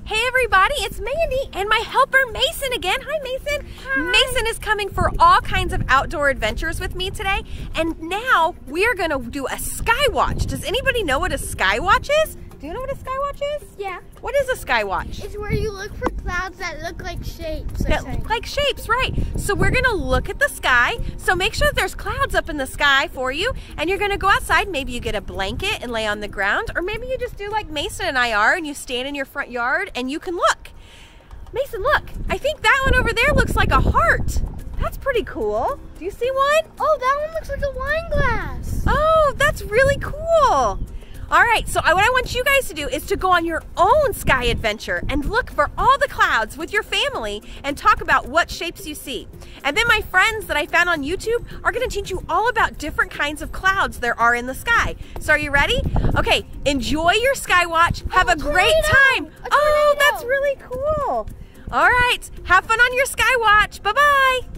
Hey everybody, it's Mandy and my helper Mason again. Hi Mason. Hi. Mason is coming for all kinds of outdoor adventures with me today, and now we are going to do a sky watch. Does anybody know what a sky watch is? Do you know what a sky watch is? Yeah. What is a sky watch? It's where you look for clouds that look like shapes. That look like shapes, right. So we're gonna look at the sky. So make sure that there's clouds up in the sky for you, and you're gonna go outside. Maybe you get a blanket and lay on the ground, or maybe you just do like Mason and I are, and you stand in your front yard and you can look. Mason, look, I think that one over there looks like a heart. That's pretty cool. Do you see one? Oh, that one looks like a wine glass. Oh, that's really cool. All right, so what I want you guys to do is to go on your own sky adventure and look for all the clouds with your family and talk about what shapes you see. And then my friends that I found on YouTube are gonna teach you all about different kinds of clouds there are in the sky. So are you ready? Okay, enjoy your sky watch. Have a great time. Oh, that's really cool. All right, have fun on your sky watch. Bye-bye.